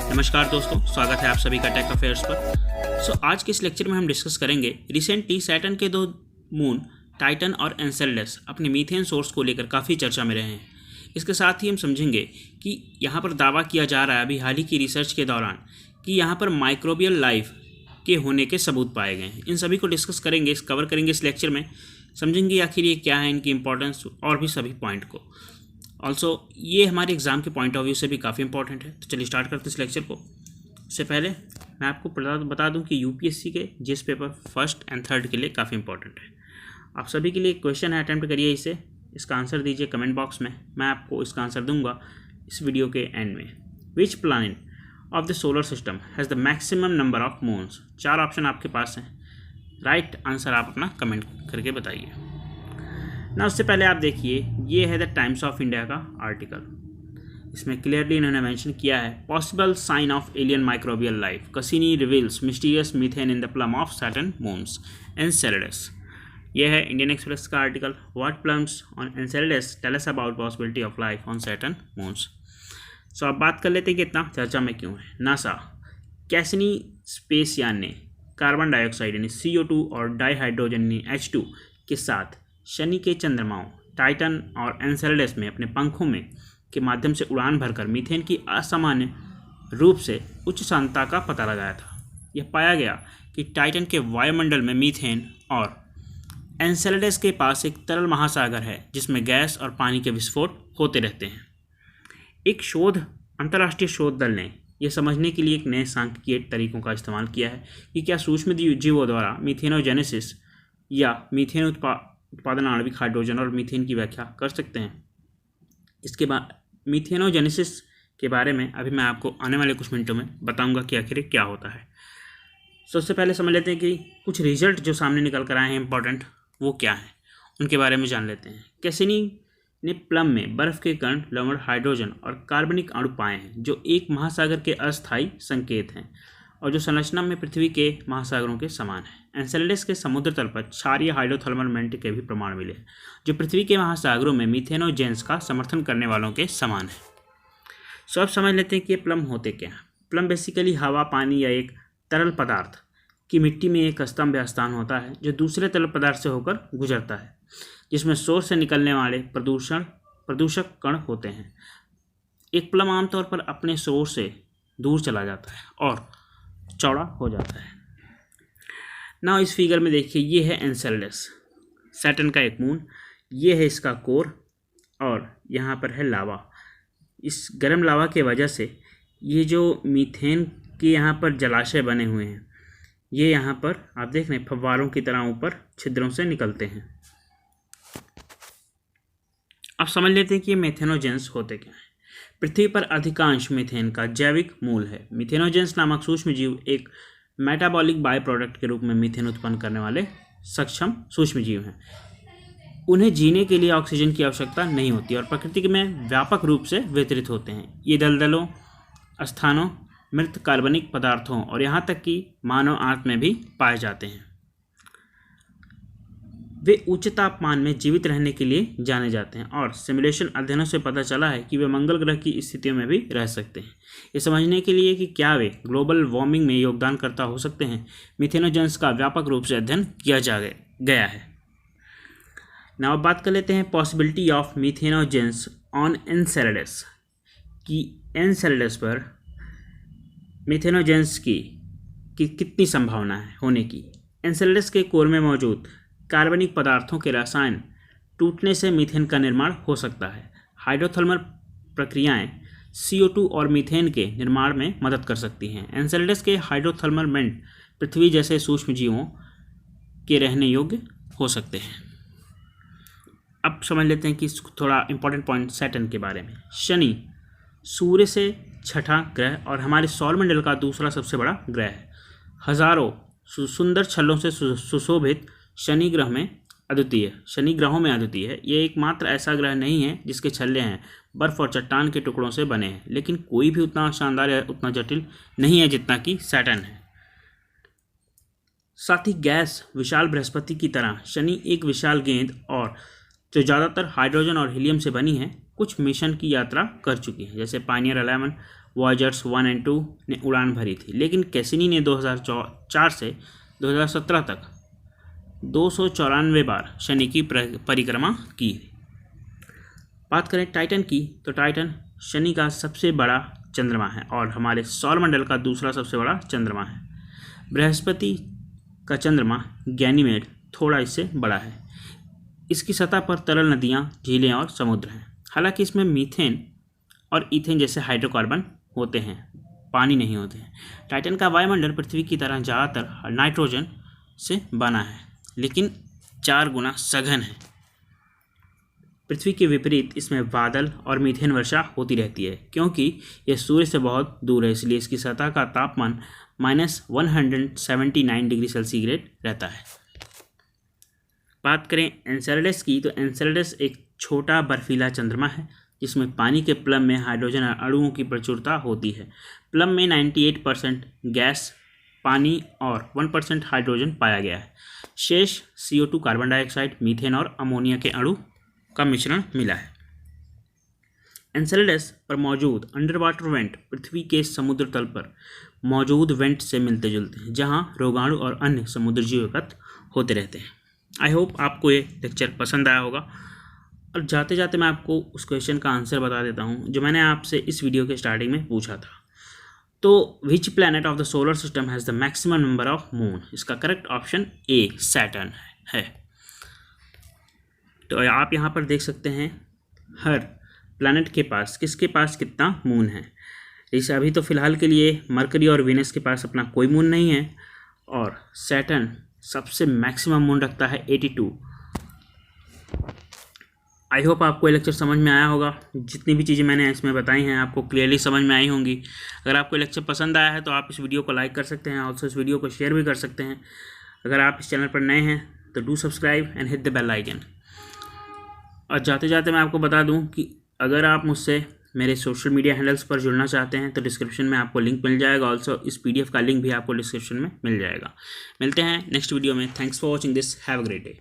नमस्कार दोस्तों, स्वागत है आप सभी का टेक अफेयर्स पर। आज के इस लेक्चर में हम डिस्कस करेंगे रिसेंटली सैटर्न के दो मून टाइटन और एन्सेलेडस अपने मीथेन सोर्स को लेकर काफ़ी चर्चा में रहे हैं। इसके साथ ही हम समझेंगे कि यहाँ पर दावा किया जा रहा है अभी हाल ही की रिसर्च के दौरान कि यहाँ पर माइक्रोबियल लाइफ के होने के सबूत पाए गए हैं। इन सभी को डिस्कस करेंगे, कवर करेंगे इस लेक्चर में, समझेंगे आखिर ये क्या है, इनकी इंपॉर्टेंस और भी सभी पॉइंट को। ऑल्सो ये हमारे एग्ज़ाम के पॉइंट ऑफ व्यू से भी काफ़ी इंपॉर्टेंट है। तो चलिए स्टार्ट करते हैं इस लेक्चर को। उससे पहले मैं आपको बता दूं कि यूपीएससी के जिस पेपर फर्स्ट एंड थर्ड के लिए काफ़ी इंपॉर्टेंट है। आप सभी के लिए एक क्वेश्चन है, अटैम्प्ट करिए इसे, इसका आंसर दीजिए कमेंट बॉक्स में। मैं आपको इसका आंसर दूंगा इस वीडियो के एंड में। Which planet of the solar system has the maximum number of moons? 4 option आपके पास हैं, राइट आंसर आप अपना कमेंट करके बताइए ना। उससे पहले आप देखिए, ये है द टाइम्स ऑफ इंडिया का आर्टिकल। इसमें क्लियरली इन्होंने मेंशन किया है possible sign of alien microbial life, Cassini reveals mysterious methane in the plume of Saturn moons Enceladus. ये है इंडियन एक्सप्रेस का article, what plumes on Enceladus tell us about possibility of life on Saturn moons. So अब बात कर लेते हैं कि इतना चर्चा में क्यों है। नासा कैसिनी स्पेस यान ने कार्बन डाइऑक्साइड यानी CO2 और डाईहाइड्रोजन यानी H2 के साथ शनि के चंद्रमाओं टाइटन और एन्सेलेडस में अपने पंखों में के माध्यम से उड़ान भरकर मीथेन की असामान्य रूप से उच्च सांद्रता का पता लगाया था। यह पाया गया कि टाइटन के वायुमंडल में मीथेन और एन्सेलेडस के पास एक तरल महासागर है जिसमें गैस और पानी के विस्फोट होते रहते हैं। एक अंतर्राष्ट्रीय शोध दल ने यह समझने के लिए एक नए सांख्यिकीय तरीकों का इस्तेमाल किया है कि क्या सूक्ष्म जीवों द्वारा मीथेनोजेनेसिस या मीथेन उत्पादन आणविक हाइड्रोजन और मीथेन की व्याख्या कर सकते हैं। इसके बाद मीथेनोजेनेसिस के बारे में अभी मैं आपको आने वाले कुछ मिनटों में बताऊंगा कि आखिर क्या होता है। सबसे पहले समझ लेते हैं कि कुछ रिजल्ट जो सामने निकल कर आए हैं इंपॉर्टेंट, वो क्या है, उनके बारे में जान लेते हैं। कैसिनी ने प्लम में बर्फ़ के कण, लवण, हाइड्रोजन और कार्बनिक अणु पाए हैं जो एक महासागर के अस्थायी संकेत हैं और जो संरचना में पृथ्वी के महासागरों के समान है। एन्सेलेडस के समुद्र तल पर क्षारीय हाइड्रोथर्मल वेंट के भी प्रमाण मिले हैं जो पृथ्वी के महासागरों में मीथेनोजेंस का समर्थन करने वालों के समान है। सो अब समझ लेते हैं कि ये प्लम होते क्या हैं। प्लम बेसिकली हवा, पानी या एक तरल पदार्थ की मिट्टी में एक स्तंभ या स्थान होता है जो दूसरे तरल पदार्थ से होकर गुजरता है, जिसमें सोर्स से निकलने वाले प्रदूषक कण होते हैं। एक प्लम आमतौर पर अपने सोर्स से दूर चला जाता है और चौड़ा हो जाता है ना। इस फिगर में देखिए, ये है एन्सेलेडस, सैटर्न का एक मून, ये है इसका कोर और यहाँ पर है लावा। इस गर्म लावा के वजह से ये जो मीथेन के यहाँ पर जलाशय बने हुए हैं, ये यहाँ पर आप देख रहे हैं फव्वारों की तरह ऊपर छिद्रों से निकलते हैं। अब समझ लेते हैं कि ये मीथेनोजेंस होते क्या हैं। पृथ्वी पर अधिकांश मीथेन का जैविक मूल है। मीथेनोजेंस नामक सूक्ष्म जीव एक मेटाबॉलिक बाय प्रोडक्ट के रूप में मीथेन उत्पन्न करने वाले सक्षम सूक्ष्म जीव हैं। उन्हें जीने के लिए ऑक्सीजन की आवश्यकता नहीं होती और प्रकृति में व्यापक रूप से वितरित होते हैं। ये दलदलों, स्थानों, मृत कार्बनिक पदार्थों और यहाँ तक कि मानव आंत में भी पाए जाते हैं। वे उच्च तापमान में जीवित रहने के लिए जाने जाते हैं और सिमुलेशन अध्ययनों से पता चला है कि वे मंगल ग्रह की स्थितियों में भी रह सकते हैं। ये समझने के लिए कि क्या वे ग्लोबल वार्मिंग में योगदानकर्ता हो सकते हैं, मीथेनोजेंस का व्यापक रूप से अध्ययन किया गया है। now अब बात कर लेते हैं possibility of methanogens on Enceladus, कि एन्सेलेडस पर मीथेनोजेंस की कितनी संभावना है होने की। एन्सेलेडस के कोर में मौजूद कार्बनिक पदार्थों के रसायन टूटने से मीथेन का निर्माण हो सकता है। हाइड्रोथर्मल प्रक्रियाएं CO2 और मीथेन के निर्माण में मदद कर सकती हैं। एन्सेलेडस के हाइड्रोथर्मल वेंट पृथ्वी जैसे सूक्ष्म जीवों के रहने योग्य हो सकते हैं। अब समझ लेते हैं कि थोड़ा इंपॉर्टेंट पॉइंट सैटर्न के बारे में। शनि सूर्य से छठा ग्रह और हमारे सौरमंडल का दूसरा सबसे बड़ा ग्रह है। हजारों सुंदर छल्लों से सुशोभित शनि ग्रहों में अद्वितीय है। ये एकमात्र ऐसा ग्रह नहीं है जिसके छल्ले हैं बर्फ और चट्टान के टुकड़ों से बने हैं, लेकिन कोई भी उतना शानदार या उतना जटिल नहीं है जितना कि सैटर्न है। साथ ही गैस विशाल बृहस्पति की तरह शनि एक विशाल गेंद और जो ज़्यादातर हाइड्रोजन और हीलियम से बनी है, कुछ मिशन की यात्रा कर चुकी हैं, जैसे पायनियर 11, वॉयजर्स 1 और 2 ने उड़ान भरी थी, लेकिन कैसिनी ने 2004 से 2017 तक 294 बार शनि की परिक्रमा की। बात करें टाइटन की, तो टाइटन शनि का सबसे बड़ा चंद्रमा है और हमारे सौरमंडल का दूसरा सबसे बड़ा चंद्रमा है। बृहस्पति का चंद्रमा गैनीमेड थोड़ा इससे बड़ा है। इसकी सतह पर तरल नदियाँ, झीलें और समुद्र हैं। हालांकि इसमें मीथेन और ईथेन जैसे हाइड्रोकार्बन होते हैं, पानी नहीं होते हैं। टाइटन का वायुमंडल पृथ्वी की तरह ज़्यादातर नाइट्रोजन से बना है, लेकिन 4 गुना सघन है। पृथ्वी के विपरीत इसमें बादल और मीथेन वर्षा होती रहती है। क्योंकि यह सूर्य से बहुत दूर है, इसलिए इसकी सतह का तापमान -179 डिग्री सेंटीग्रेड रहता है। बात करें एन्सेलेडस की, तो एन्सेलेडस एक छोटा बर्फीला चंद्रमा है जिसमें पानी के प्लम में हाइड्रोजन अणुओं की प्रचुरता होती है। प्लम में 98% गैस, पानी और 1% हाइड्रोजन पाया गया है। शेष CO2, कार्बन डाइऑक्साइड, मीथेन और अमोनिया के अणु का मिश्रण मिला है। एन्सेलेडस पर मौजूद अंडर वाटर वेंट पृथ्वी के समुद्र तल पर मौजूद वेंट से मिलते जुलते हैं, जहां रोगाणु और अन्य समुद्री जीव एकत्र होते रहते हैं। आई होप आपको ये लेक्चर पसंद आया होगा। और जाते जाते मैं आपको उस क्वेश्चन का आंसर बता देता हूँ जो मैंने आपसे इस वीडियो के स्टार्टिंग में पूछा था। तो which planet of the solar system has the maximum number of moon? इसका करेक्ट ऑप्शन ए सैटर्न है। तो आप यहाँ पर देख सकते हैं हर प्लैनेट के पास किसके पास कितना मून है। जैसे अभी तो फिलहाल के लिए मरकरी और वीनस के पास अपना कोई मून नहीं है, और सैटर्न सबसे मैक्सिमम मून रखता है 82। आई होप आपको ये लेक्चर समझ में आया होगा। जितनी भी चीज़ें मैंने इसमें बताई हैं आपको क्लियरली समझ में आई होंगी। अगर आपको ये लेक्चर पसंद आया है तो आप इस वीडियो को लाइक कर सकते हैं, और इस वीडियो को शेयर भी कर सकते हैं। अगर आप इस चैनल पर नए हैं तो do subscribe and hit the bell icon. और जाते जाते मैं आपको बता दूं कि अगर आप मुझसे मेरे सोशल मीडिया हैंडल्स पर जुड़ना चाहते हैं तो डिस्क्रिप्शन में आपको लिंक मिल जाएगा। ऑल्सो इस PDF का लिंक भी आपको डिस्क्रिप्शन में मिल जाएगा। मिलते हैं नेक्स्ट वीडियो में। Thanks for watching this. Have a great day.